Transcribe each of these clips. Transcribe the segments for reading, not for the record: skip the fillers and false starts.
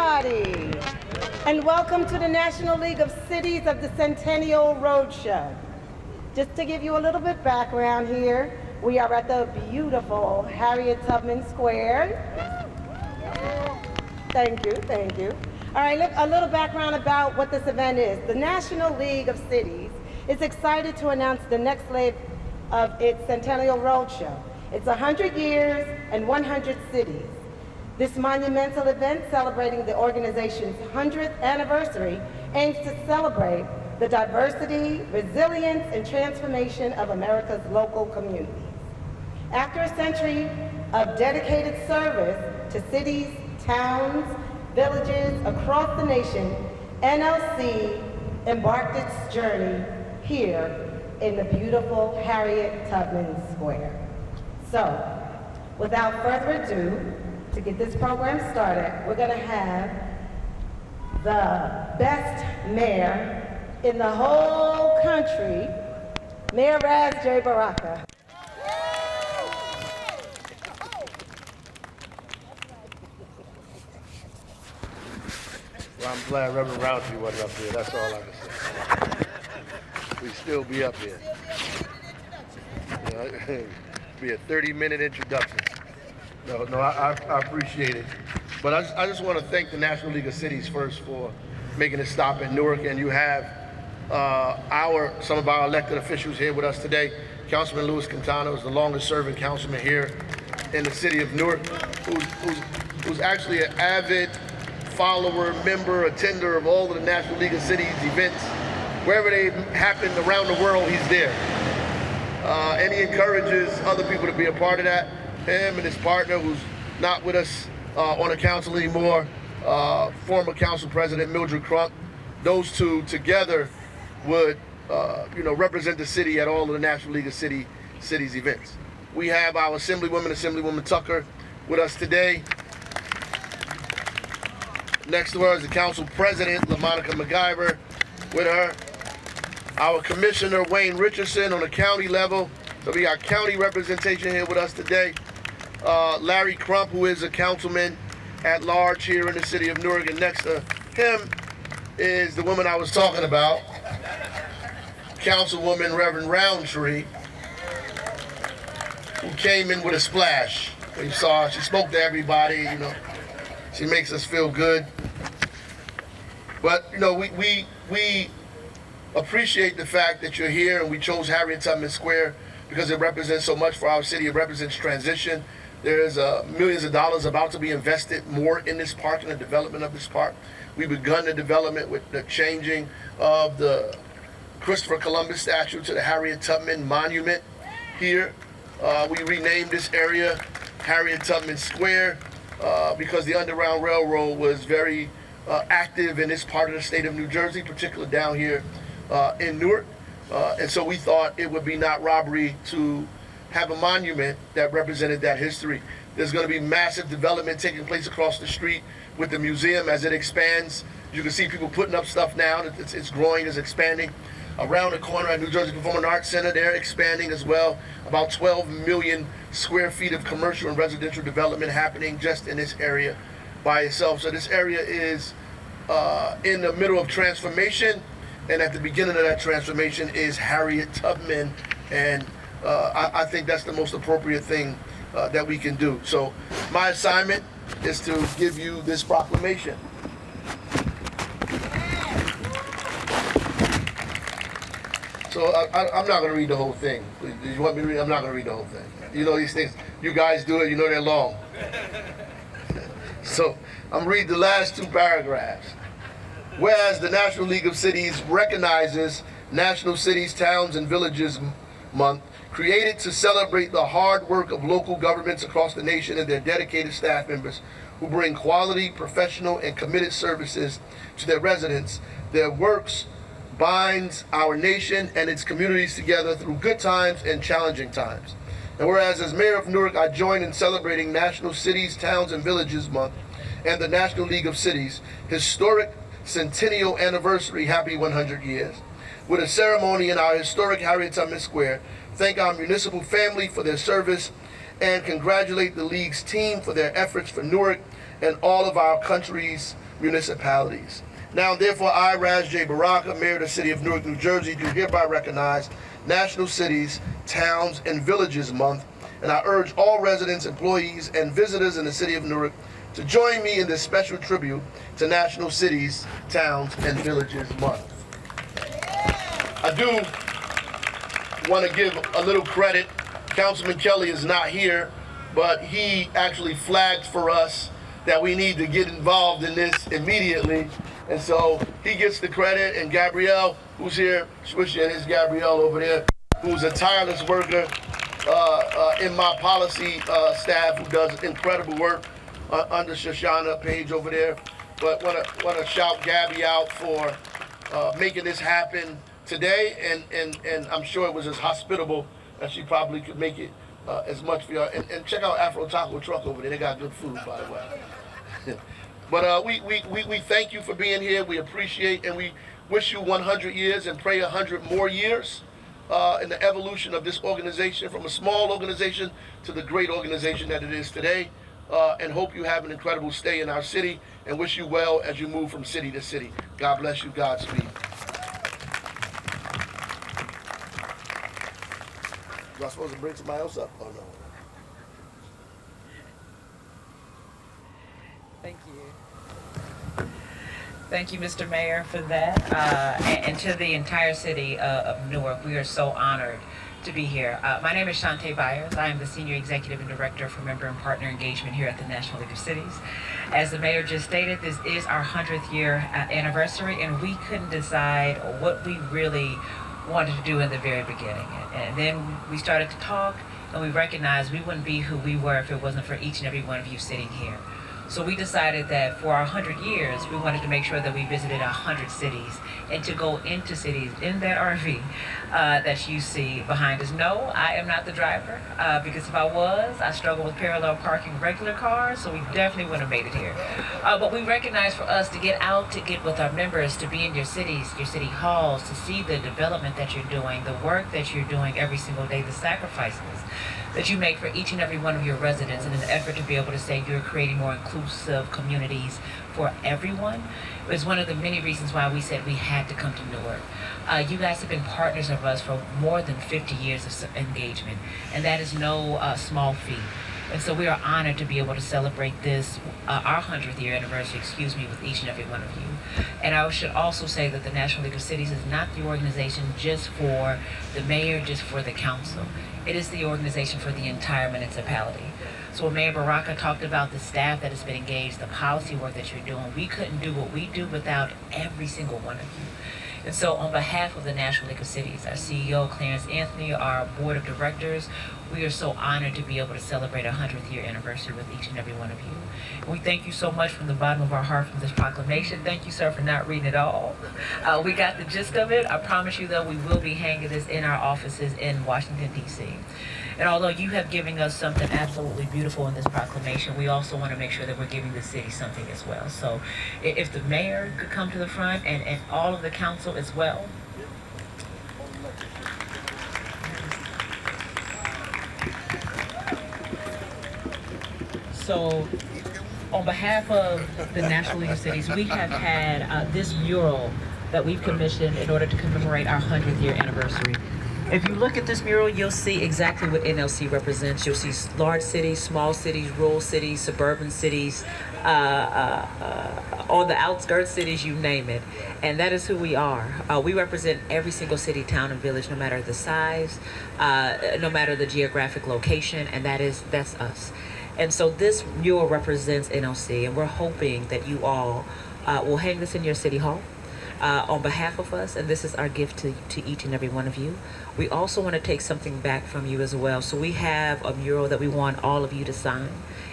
everybody, and welcome to the National League of Cities of the Centennial Roadshow. Just to give you a little bit background here, we are at the beautiful Harriet Tubman Square. Thank you, thank you. All right, look, a little background about what this event is. The National League of Cities is excited to announce the next leg of its Centennial Roadshow. It's 100 years and 100 cities. This monumental event celebrating the organization's 100th anniversary aims to celebrate the diversity, resilience, and transformation of America's local communities. After a century of dedicated service to cities, towns, villages across the nation, NLC embarked its journey here in the beautiful Harriet Tubman Square. So, without further ado, to get this program started, we're going to have the best mayor in the whole country, Mayor Raz J. Baraka. Well, I'm glad Reverend Roundtree wasn't up here. That's all I can say. We'd still be up here. You know, it'd be a 30-minute introduction. No, I appreciate it. But I just want to thank the National League of Cities first for making a stop in Newark, and you have some of our elected officials here with us today. Councilman Louis Quintana is the longest-serving councilman here in the city of Newark, who's actually an avid follower, member, attender of all of the National League of Cities events. Wherever they happen around the world, he's there. And he encourages other people to be a part of that. Him and his partner, who's not with us on the council anymore, former council president Mildred Crump, those two together would represent the city at all of the National League of Cities events. We have our Assemblywoman Tucker, with us today. Next to her is the council president, LaMonica McGyver, with her. Our commissioner, Wayne Richardson, on the county level. So we got county representation here with us today. Larry Crump, who is a councilman at large here in the city of Newark, and next to him is the woman I was talking about, Councilwoman Reverend Roundtree, who came in with a splash. We saw her, she spoke to everybody, she makes us feel good. But we appreciate the fact that you're here, and we chose Harriet Tubman Square because it represents so much for our city. It represents transition. There's millions of dollars about to be invested more in this park and the development of this park. We've begun the development with the changing of the Christopher Columbus statue to the Harriet Tubman Monument here. We renamed this area Harriet Tubman Square because the Underground Railroad was very active in this part of the state of New Jersey, particularly down here in Newark. And so we thought it would be not robbery to have a monument that represented that history. There's going to be massive development taking place across the street with the museum as it expands. You can see people putting up stuff now. It's growing, it's expanding. Around the corner at New Jersey Performing Arts Center, they're expanding as well. About 12 million square feet of commercial and residential development happening just in this area by itself. So this area is in the middle of transformation, and at the beginning of that transformation is Harriet Tubman, and I think that's the most appropriate thing that we can do. So my assignment is to give you this proclamation. So I'm not going to read the whole thing. You want me to read? I'm not going to read the whole thing. You know these things. You guys do it. You know they're long. So I'm reading the last two paragraphs. Whereas the National League of Cities recognizes National Cities, Towns, and Villages Month, created to celebrate the hard work of local governments across the nation and their dedicated staff members who bring quality, professional, and committed services to their residents. Their works binds our nation and its communities together through good times and challenging times. And whereas as Mayor of Newark, I join in celebrating National Cities, Towns, and Villages Month and the National League of Cities historic Centennial Anniversary, happy 100 years, with a ceremony in our historic Harriet Tubman Square, thank our municipal family for their service, and congratulate the League's team for their efforts for Newark and all of our country's municipalities. Now, therefore, I, Raz J. Baraka, Mayor of the City of Newark, New Jersey, do hereby recognize National Cities, Towns, and Villages Month, and I urge all residents, employees, and visitors in the City of Newark to join me in this special tribute to National Cities, Towns, and Villages Month. I do want to give a little credit. Councilman Kelly is not here, but he actually flagged for us that we need to get involved in this immediately. And so he gets the credit, and Gabrielle, who's here, switching his Gabrielle over there, who's a tireless worker in my policy staff, who does incredible work under Shoshana Page over there. But want to shout Gabby out for making this happen today, and I'm sure it was as hospitable as she probably could make it as much for y'all. And check out Afro Taco Truck over there. They got good food, by the way. But we thank you for being here. We appreciate and we wish you 100 years and pray 100 more years in the evolution of this organization, from a small organization to the great organization that it is today. And hope you have an incredible stay in our city, and wish you well as you move from city to city. God bless you. Godspeed. Am I supposed to bring somebody else up? Oh, no. Thank you. Thank you, Mr. Mayor, for that. And to the entire city of Newark, we are so honored to be here. My name is Shantae Byers. I am the Senior Executive and Director for Member and Partner Engagement here at the National League of Cities. As the Mayor just stated, this is our 100th year anniversary, and we couldn't decide what we really wanted to do in the very beginning. And then we started to talk, and we recognized we wouldn't be who we were if it wasn't for each and every one of you sitting here. So we decided that for our 100 years, we wanted to make sure that we visited 100 cities, and to go into cities in that RV that you see behind us. No, I am not the driver, because if I was, I struggle with parallel parking regular cars, so we definitely wouldn't have made it here. But we recognize for us to get out, to get with our members, to be in your cities, your city halls, to see the development that you're doing, the work that you're doing every single day, the sacrifices that you make for each and every one of your residents in an effort to be able to say you're creating more inclusive communities for everyone. It was one of the many reasons why we said we had to come to Newark. You guys have been partners of us for more than 50 years of engagement, and that is no small feat. And so we are honored to be able to celebrate this, our 100th year anniversary, with each and every one of you. And I should also say that the National League of Cities is not the organization just for the mayor, just for the council. It is the organization for the entire municipality. So when Mayor Baraka talked about the staff that has been engaged, the policy work that you're doing, we couldn't do what we do without every single one of you. And so on behalf of the National League of Cities, our CEO, Clarence Anthony, our board of directors, we are so honored to be able to celebrate our 100th year anniversary with each and every one of you. And we thank you so much from the bottom of our heart for this proclamation. Thank you, sir, for not reading it all. We got the gist of it. I promise you, though, we will be hanging this in our offices in Washington, D.C. And although you have given us something absolutely beautiful in this proclamation, we also want to make sure that we're giving the city something as well. So if the mayor could come to the front, and all of the council as well. So on behalf of the National League of Cities, we have had this mural that we've commissioned in order to commemorate our 100th year anniversary. If you look at this mural, you'll see exactly what NLC represents. You'll see large cities, small cities, rural cities, suburban cities, on the outskirts cities, you name it. And that is who we are. We represent every single city, town, and village, no matter the size, no matter the geographic location, and that's us. And so this mural represents NLC, and we're hoping that you all will hang this in your city hall. On behalf of us, and this is our gift to each and every one of you. We also want to take something back from you as well. So we have a mural that we want all of you to sign.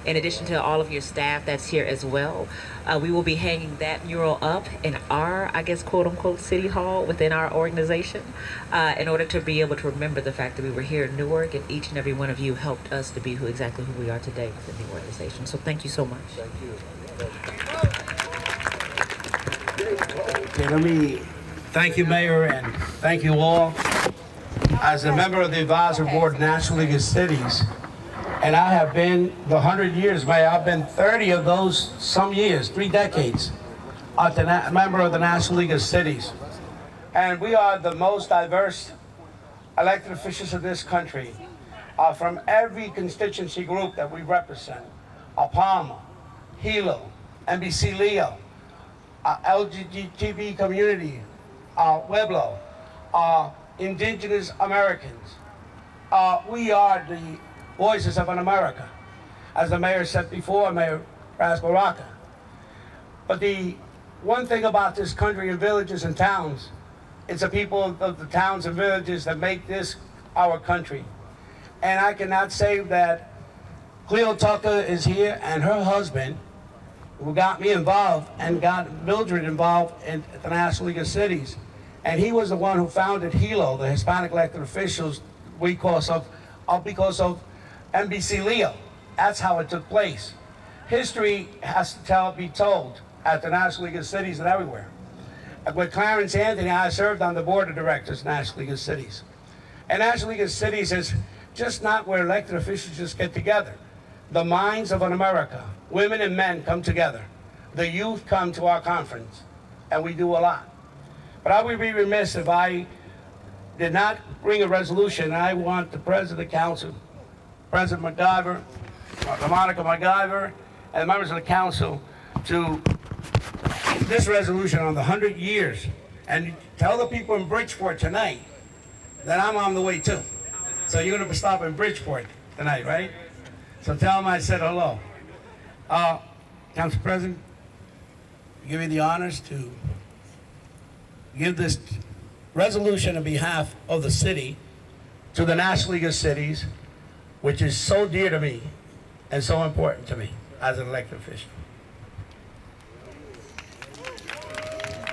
In addition to all of your staff that's here as well, we will be hanging that mural up in our, I guess, quote unquote, city hall within our organization in order to be able to remember the fact that we were here in Newark, and each and every one of you helped us to be exactly who we are today within the organization. So thank you so much. Thank you. Okay, let me thank you, Mayor, and thank you all. As a member of the Advisory Board, National League of Cities, and I have been the 100 years, Mayor, I've been 30 of those some years, 3 decades. a member of the National League of Cities. And we are the most diverse elected officials of this country, from every constituency group that we represent. Palma, Hilo, NBC Leo, LGBT community, Pueblo, indigenous Americans. We are the voices of an America, as the mayor said before, Mayor Baraka. But the one thing about this country and villages and towns, it's the people of the towns and villages that make this our country. And I cannot say that Cleo Tucker is here and her husband, who got me involved and got Mildred involved in the National League of Cities. And he was the one who founded Hilo, the Hispanic elected officials, because of NBC Leo. That's how it took place. History has to be told at the National League of Cities and everywhere. With Clarence Anthony, I served on the board of directors, National League of Cities. And National League of Cities is just not where elected officials just get together. The minds of an America, women and men come together. The youth come to our conference, and we do a lot. But I would be remiss if I did not bring a resolution. I want the President of the Council, President MacGyver, Monica MacGyver, and the members of the Council to this resolution on the 100 years and tell the people in Bridgeport tonight that I'm on the way too. So you're going to stop in Bridgeport tonight, right? So tell them I said hello. Council President, give me the honors to give this resolution on behalf of the city to the National League of Cities, which is so dear to me and so important to me as an elected official.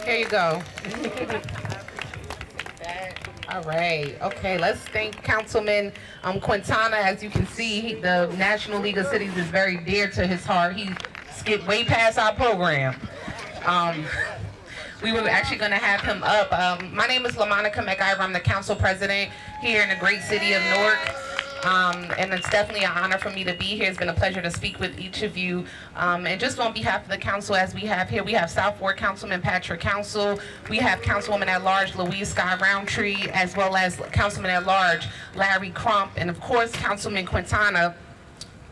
Here you go. All right. Okay, let's thank Councilman Quintana. As you can see, the National League of Cities is very dear to his heart. He skipped way past our program. We were actually going to have him up. My name is LaMonica MacGyver. I'm the council president here in the great city of Newark. And it's definitely an honor for me to be here. It's been a pleasure to speak with each of you. And just on behalf of the council, as we have here, we have South Ward Councilman Patrick Council. We have Councilwoman at Large Louise Scott Roundtree, as well as Councilman at Large Larry Crump, and of course Councilman Quintana.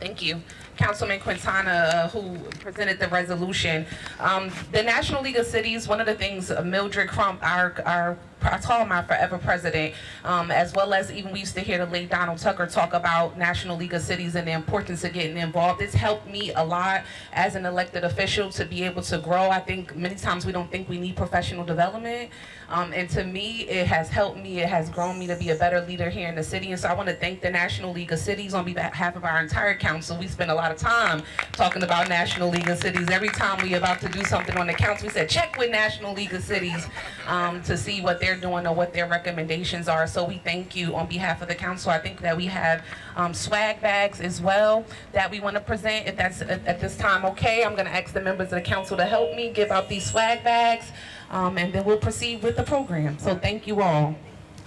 Thank you. Councilman Quintana, who presented the resolution. The National League of Cities, one of the things, Mildred Crump, I call him our forever president, as well as even we used to hear the late Donald Tucker talk about National League of Cities and the importance of getting involved. It's helped me a lot as an elected official to be able to grow. I think many times we don't think we need professional development. And to me, it has helped me, it has grown me to be a better leader here in the city. And so I want to thank the National League of Cities on behalf of our entire council. We spend a lot of time talking about National League of Cities. Every time we about to do something on the council, we said, check with National League of Cities to see what they're doing or what their recommendations are. So we thank you on behalf of the council. I think that we have swag bags as well that we want to present. If that's at this time okay, I'm going to ask the members of the council to help me give out these swag bags. And then we'll proceed with the program. So thank you all.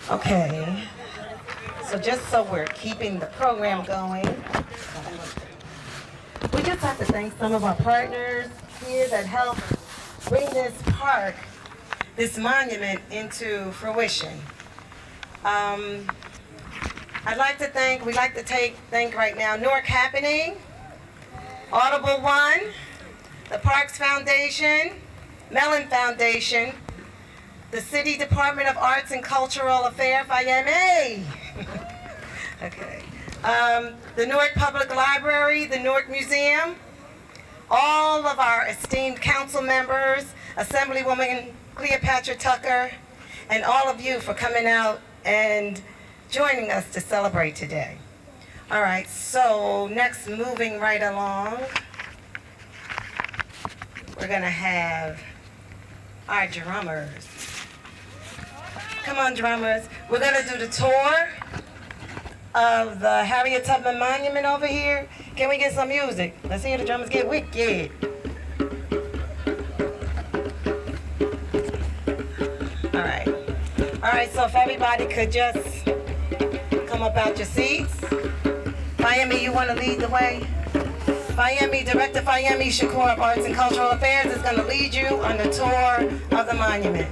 Okay. So just so we're keeping the program going, we just have to thank some of our partners here that helped bring this park, this monument into fruition. We'd like to thank right now Newark Happening, Audible One, the Parks Foundation, Mellon Foundation, the City Department of Arts and Cultural Affairs, IMA, okay, the Newark Public Library, the Newark Museum, all of our esteemed council members, Assemblywoman Cleopatra Tucker, and all of you for coming out and joining us to celebrate today. All right, so next, moving right along, we're gonna have our drummers. Come on, drummers. We're gonna do the tour of the Harriet Tubman Monument over here. Can we get some music? Let's hear the drummers get wicked. All right, so if everybody could just come up out your seats. Miami, you wanna lead the way? Fayemi, Director Fayemi Shakur of Arts and Cultural Affairs is going to lead you on the tour of the monument.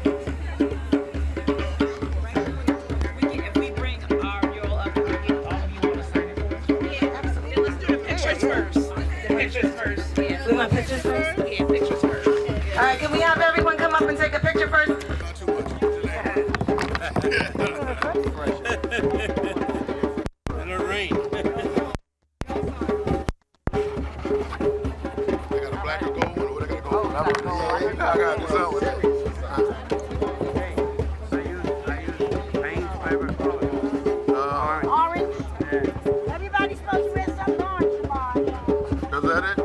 If we bring our mural up, all of you want to sign it for us? Yeah, absolutely. Let's do the pictures first. The pictures first. Yeah. We want pictures first? Yeah, pictures first. All right, can we have everyone come up and take a picture first? In the rain. They got a black or gold one, or they got a gold one? Yeah, I got this out one. I use Payne's favorite color. Orange? Everybody's supposed to wear something orange tomorrow. Is that it?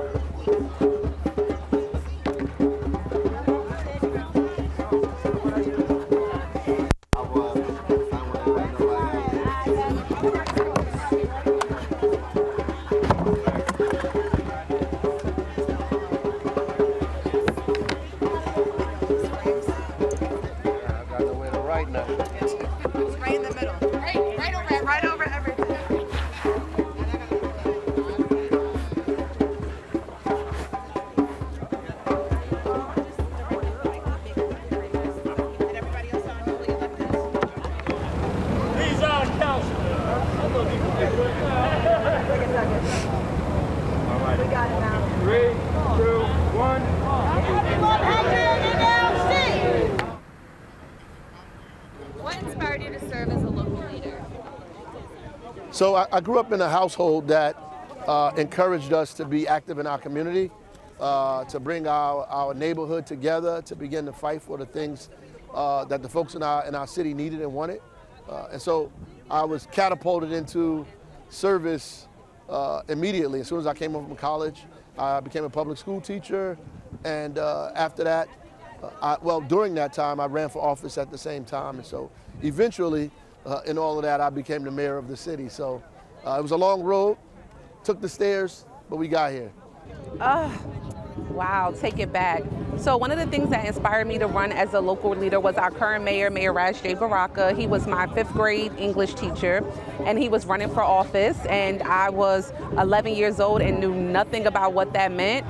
What inspired you to serve as a local leader? So I grew up in a household that encouraged us to be active in our community, to bring our neighborhood together, to begin to fight for the things that the folks in our city needed and wanted. And so I was catapulted into service immediately. As soon as I came home from college, I became a public school teacher. And after that, during that time, I ran for office at the same time. And so eventually, in all of that, I became the mayor of the city. So it was a long road, took the stairs, but we got here. Wow, take it back. So one of the things that inspired me to run as a local leader was our current mayor, Mayor Raj J. Baraka. He was my 5th grade English teacher, and he was running for office, and I was 11 years old and knew nothing about what that meant.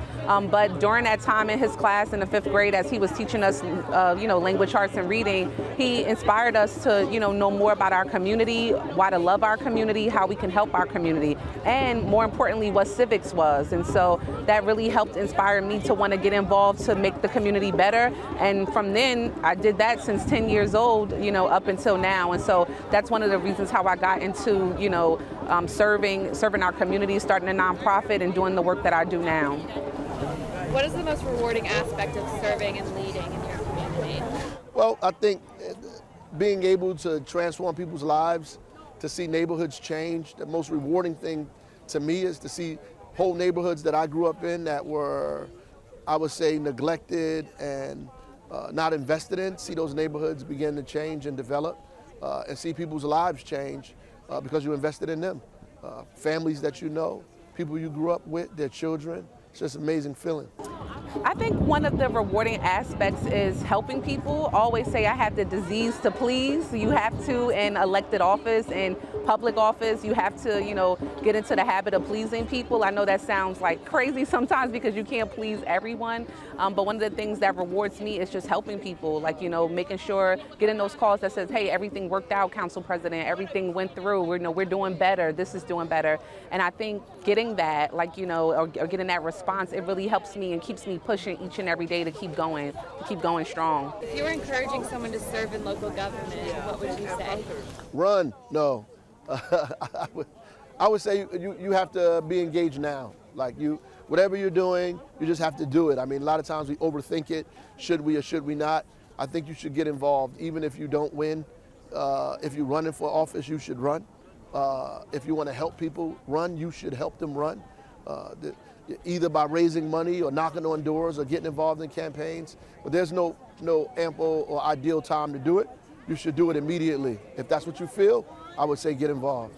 But during that time in his class in the 5th grade, as he was teaching us, language arts and reading, he inspired us to, know more about our community, why to love our community, how we can help our community, and more importantly, what civics was. And so that really helped inspire me to want to get involved to make the community better. And from then, I did that since 10 years old, up until now. And so that's one of the reasons how I got into, serving our community, starting a nonprofit, and doing the work that I do now. What is the most rewarding aspect of serving and leading in your community? Well, I think being able to transform people's lives, to see neighborhoods change, the most rewarding thing to me is to see whole neighborhoods that I grew up in that were, I would say, neglected and not invested in, see those neighborhoods begin to change and develop, and see people's lives change because you invested in them. Families that you know, people you grew up with, their children. It's just an amazing feeling. I think one of the rewarding aspects is helping people. Always say I have the disease to please. You have to in elected office and public office, you have to, get into the habit of pleasing people. I know that sounds like crazy sometimes because you can't please everyone. But one of the things that rewards me is just helping people, making sure, getting those calls that says, hey, everything worked out, Council President, everything went through, we're doing better, this is doing better. And I think getting that, or getting that response, it really helps me and keeps me pushing each and every day to keep going strong. If you were encouraging someone to serve in local government, what would you say? Run, no. I would say you have to be engaged now. Whatever you're doing, you just have to do it. I mean, a lot of times we overthink it. Should we or should we not? I think you should get involved, even if you don't win. If you're running for office, you should run. If you want to help people run, you should help them run. Either by raising money or knocking on doors or getting involved in campaigns. But there's no ample or ideal time to do it. You should do it immediately. If that's what you feel, I would say get involved.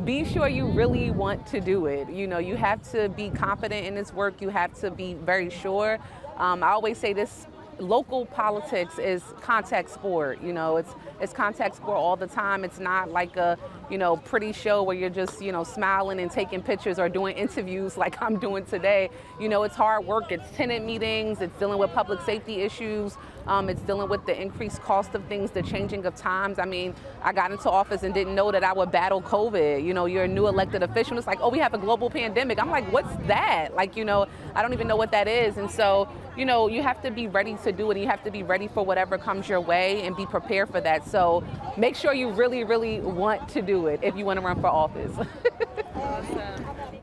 Be sure you really want to do it. You have to be confident in this work. You have to be very sure. I always say this local politics is contact sport. You know, it's contact sport all the time. It's not like a, you know, pretty show where you're just, you know, smiling and taking pictures or doing interviews like I'm doing today. You know, it's hard work. It's tenant meetings. It's dealing with public safety issues. It's dealing with the increased cost of things, the changing of times. I mean, I got into office and didn't know that I would battle COVID. You know, you're a new elected official. It's like, oh, we have a global pandemic. I'm like, what's that? Like, you know, I don't even know what that is. And so, you know, you have to be ready to do it. You have to be ready for whatever comes your way and be prepared for that. So make sure you really, really want to do it if you want to run for office. Awesome.